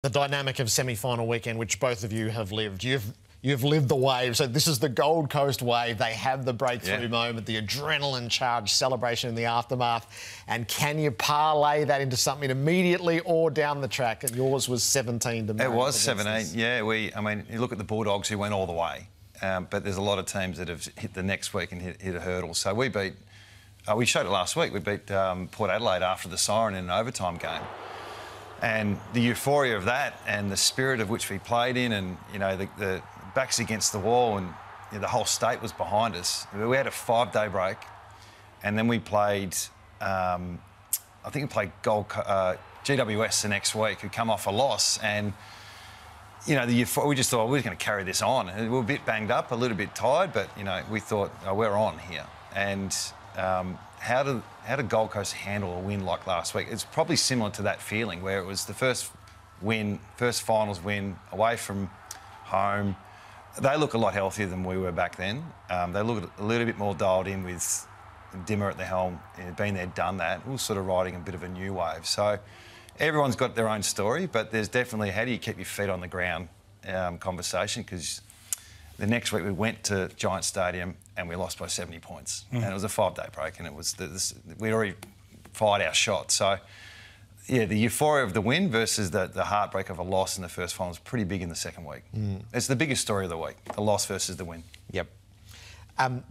The dynamic of semi-final weekend, which both of you have lived. You've lived the wave. So this is the Gold Coast wave. They have the breakthrough moment, the adrenaline-charged celebration in the aftermath. And can you parlay that into something immediately or down the track? And yours was 17 to It was 17, yeah. I mean, you look at the Bulldogs who went all the way, but there's a lot of teams that have hit the next week and hit a hurdle. So we beat, we showed it last week, we beat Port Adelaide after the siren in an overtime game. And the euphoria of that and the spirit of which we played in, and, you know, the backs against the wall, and you know, the whole state was behind us. We had a 5-day break, and then we played, I think we played GWS the next week, who come off a loss. And, you know, we just thought we were going to carry this on. We were a bit banged up, a little bit tired, but, you know, we thought, oh, we're on here. And how did Gold Coast handle a win like last week? It's probably similar to that feeling where it was the first finals win away from home. They look a lot healthier than we were back then. They look a little bit more dialed in with Dimma at the helm. Been there, done that. We were sort of riding a bit of a new wave. So everyone's got their own story, but there's definitely how do you keep your feet on the ground conversation, because the next week we went to Giant Stadium and we lost by 70 points. And it was a 5-day break, and it was we'd already fired our shot. So, yeah, the euphoria of the win versus the heartbreak of a loss in the first final is pretty big in the second week. It's the biggest story of the week, the loss versus the win. Yep.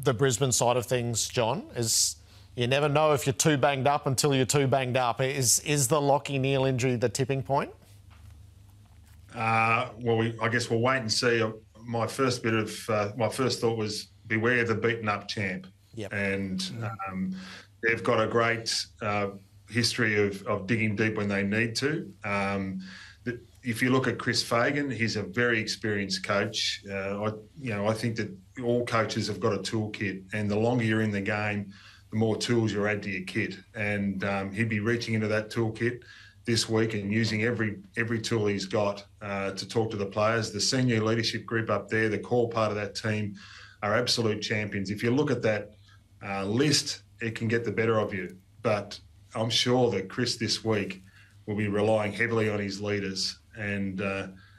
The Brisbane side of things, John, is you never know if you're too banged up until you're too banged up. Is the Lockie Neal injury the tipping point? Well, I guess we'll wait and see. My first thought was beware the beaten up champ. Yep. And they've got a great history of digging deep when they need to. If you look at Chris Fagan, he's a very experienced coach. I think that all coaches have got a toolkit, and the longer you're in the game, the more tools you add to your kit. And he'd be reaching into that toolkit this week and using every tool he's got to talk to the players. The senior leadership group up there, the core part of that team, are absolute champions. If you look at that list, it can get the better of you. But I'm sure that Chris this week will be relying heavily on his leaders. And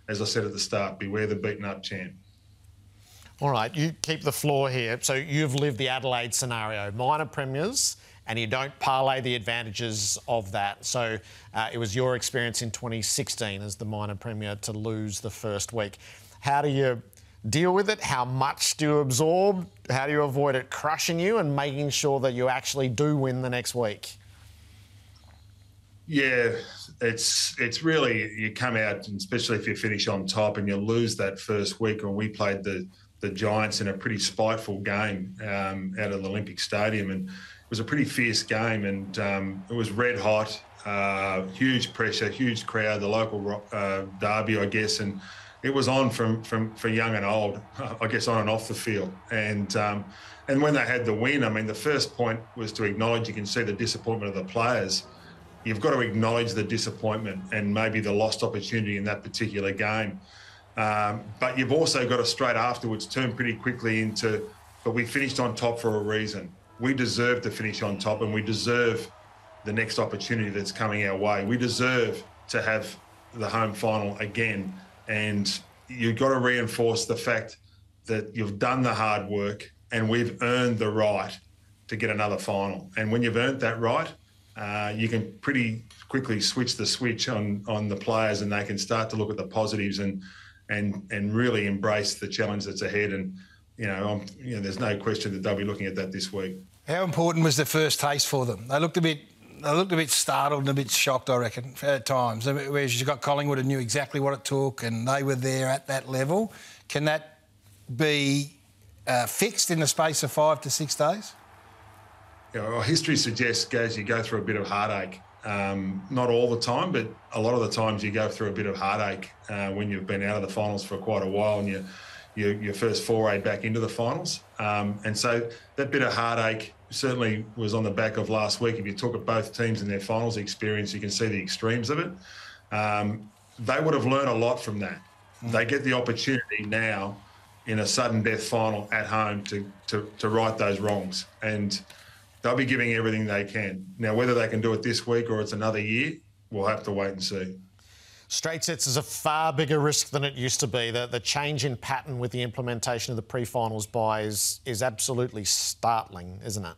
as I said at the start, beware the beaten up champ. All right, you keep the floor here. So you've lived the Adelaide scenario, minor premiers, and you don't parlay the advantages of that. So it was your experience in 2016 as the minor premier to lose the first week. How do you deal with it? How much do you absorb? How do you avoid it crushing you and making sure that you actually do win the next week? Yeah, it's really, you come out, and especially if you finish on top and you lose that first week. When we played the Giants in a pretty spiteful game out of the Olympic Stadium, and it was a pretty fierce game, and it was red hot, huge pressure, huge crowd, the local derby, I guess, and it was on for young and old, I guess, on and off the field. And when they had the win, I mean, the first point was to acknowledge, you can see the disappointment of the players. You've got to acknowledge the disappointment and maybe the lost opportunity in that particular game. But you've also got to straight afterwards turn pretty quickly into, but we finished on top for a reason. We deserve to finish on top, and we deserve the next opportunity that's coming our way. We deserve to have the home final again. And you've got to reinforce the fact that you've done the hard work and we've earned the right to get another final. And when you've earned that right, you can pretty quickly switch the switch on the players, and they can start to look at the positives and really embrace the challenge that's ahead. And there's no question that they'll be looking at that this week. How important was the first taste for them? They looked a bit startled and a bit shocked, I reckon, at times. Whereas you got Collingwood, who knew exactly what it took, and they were there at that level. Can that be fixed in the space of 5 to 6 days? History suggests, Gaz, you go through a bit of heartache. Not all the time, but a lot of the times you go through a bit of heartache when you've been out of the finals for quite a while, and your first foray back into the finals. And so that bit of heartache certainly was on the back of last week. If you talk at both teams and their finals experience, you can see the extremes of it. They would have learned a lot from that. They get the opportunity now in a sudden death final at home to right those wrongs. And they'll be giving everything they can. Now, whether they can do it this week or it's another year, we'll have to wait and see. Straight sets is a far bigger risk than it used to be. The change in pattern with the implementation of the pre-finals bye is absolutely startling, isn't it?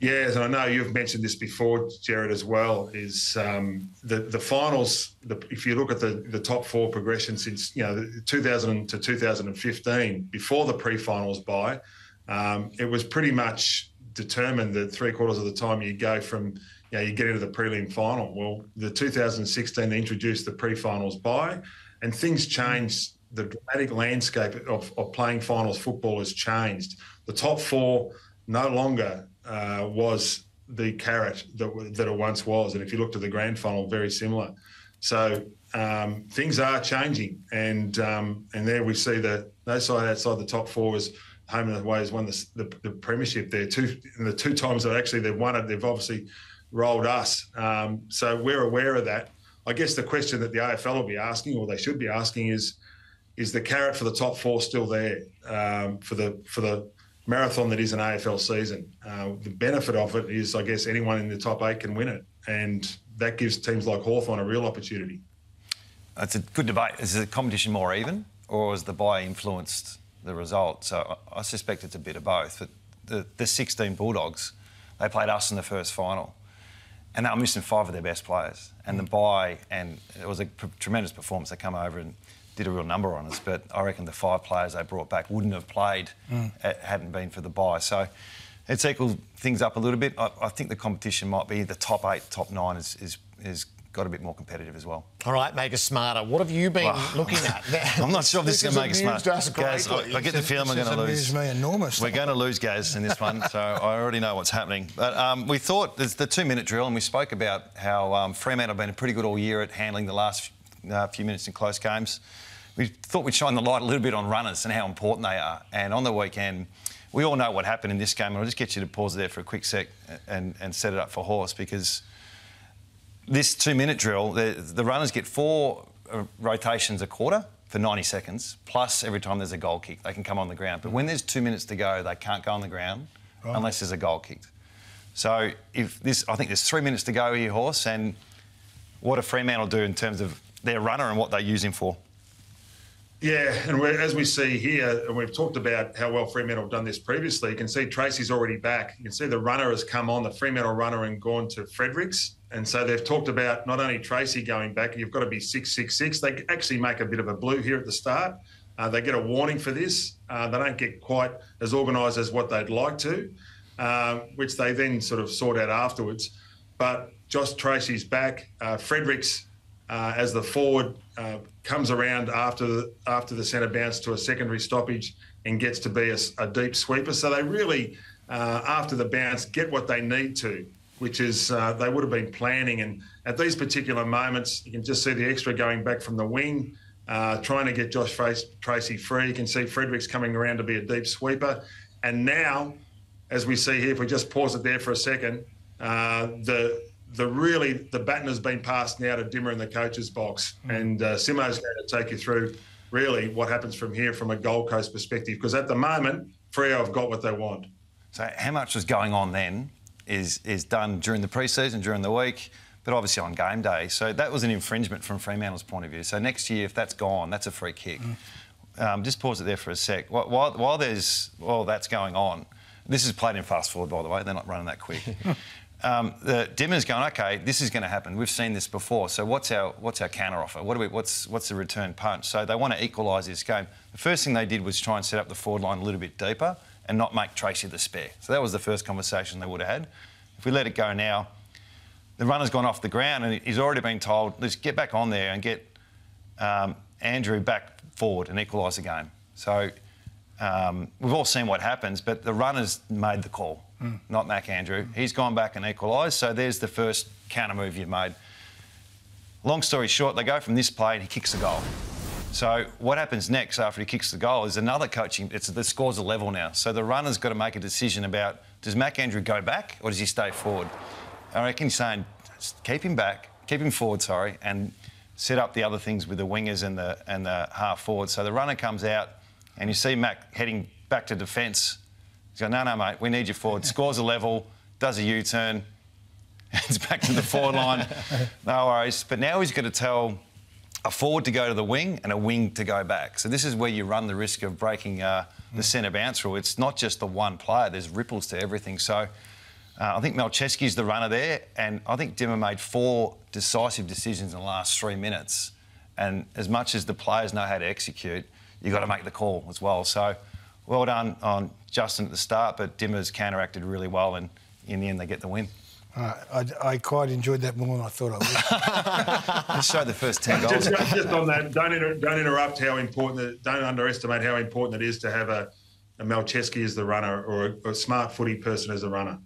Yes, and I know you've mentioned this before, Jared, as well, is the finals, if you look at the top four progression since, 2000 to 2015, before the pre-finals bye, it was pretty much determined that 3/4 of the time you go from, you get into the prelim final. Well, the 2016, they introduced the pre-finals bye, and things changed. The dramatic landscape of playing finals football has changed. The top four no longer was the carrot that it once was. And if you looked at the grand final, very similar. So things are changing. And there we see that no side outside the top four is home and away has won the premiership there. The two times that actually they've won it, they've obviously rolled us. So we're aware of that. I guess the question that the AFL will be asking, or they should be asking, is the carrot for the top four still there for the marathon that is an AFL season? The benefit of it is, I guess, anyone in the top 8 can win it, and that gives teams like Hawthorn a real opportunity. It's a good debate. Is the competition more even, or has the bye influenced the result? So I suspect it's a bit of both. But the 16 Bulldogs, they played us in the first final, and they were missing 5 of their best players. And the bye, and it was a tremendous performance. They come over and did a real number on us, but I reckon the 5 players they brought back wouldn't have played hadn't been for the bye. So it's equalled things up a little bit. I think the competition might be the top 8, top 9 is got a bit more competitive as well. All right, make us smarter. What have you been looking at? I'm not sure if this is going to make us smart. Gaz, I get the feeling we're going to lose. Me enormously. We're going to lose Gaz in this one, so I already know what's happening. But we thought there's the 2-minute drill, and we spoke about how Fremantle have been pretty good all year at handling the last few minutes in close games. We thought we'd shine the light a little bit on runners and how important they are. And on the weekend, we all know what happened in this game. And I'll just get you to pause there for a quick sec and set it up for Horse, because this 2-minute drill, the runners get 4 rotations a quarter for 90 seconds, plus every time there's a goal kick, they can come on the ground. But when there's 2 minutes to go, they can't go on the ground unless there's a goal kicked. So I think there's 3 minutes to go here, Horse, and what do Fremantle do in terms of their runner and what they use him for? Yeah, and as we see here, and we've talked about how well Fremantle have done this previously, you can see Tracy's already back. You can see the runner has come on, the Fremantle runner, and gone to Fredericks. And so they've talked about not only Tracy going back, you've got to be 6-6-6. They actually make a bit of a blue here at the start. They get a warning for this. They don't get quite as organised as what they'd like to, which they then sort of sort out afterwards. But Josh Tracy's back. Fredericks, as the forward, comes around after the centre bounce to a secondary stoppage and gets to be a deep sweeper. So they really, after the bounce, get what they need to, which is they would have been planning. And at these particular moments, you can just see the extra going back from the wing, trying to get Josh Tracy free. You can see Fredericks coming around to be a deep sweeper. And now, as we see here, if we just pause it there for a second, the baton has been passed now to Dimma in the coach's box, and Simo's going to take you through really what happens from here from a Gold Coast perspective, because at the moment Freo have got what they want. So how much was going on then is done during the pre-season, during the week, but obviously on game day. So that was an infringement from Fremantle's point of view. So next year, if that's gone, that's a free kick. Just pause it there for a sec. While that's going on, this is played in fast forward, by the way. They're not running that quick. The Dimma's going, okay, this is going to happen. We've seen this before. So what's our counter offer? What's the return punch? So they want to equalise this game. The first thing they did was try and set up the forward line a little bit deeper and not make Tracy the spare. So that was the first conversation they would have had. If we let it go now, the runner's gone off the ground and he's already been told, let's get back on there and get Andrew back forward and equalise the game. So we've all seen what happens, but the runner's made the call. Not Mac Andrew. He's gone back and equalised, so there's the first counter move you've made. Long story short, they go from this play and he kicks the goal. So what happens next after he kicks the goal is another coaching, the score's a level now. So the runner's got to make a decision about, does Mac Andrew go back or does he stay forward? I reckon he's saying, keep him forward, and set up the other things with the wingers and the half forward. So the runner comes out and you see Mac heading back to defence. He's going, no, mate, we need you forward. Scores a level, does a U-turn, It's back to the forward line. No worries. But now he's got to tell a forward to go to the wing and a wing to go back. So this is where you run the risk of breaking the centre bounce rule. It's not just the one player. There's ripples to everything. So I think Malcheski's the runner there, and I think Dimma made 4 decisive decisions in the last 3 minutes. And as much as the players know how to execute, you've got to make the call as well. So well done on Justin at the start, but Dimma's counteracted really well, and in the end they get the win. I quite enjoyed that more than I thought I would. Just show the first 10 goals. Just on that, don't interrupt how important, don't underestimate how important it is to have a Malcheski as the runner or a smart footy person as the runner.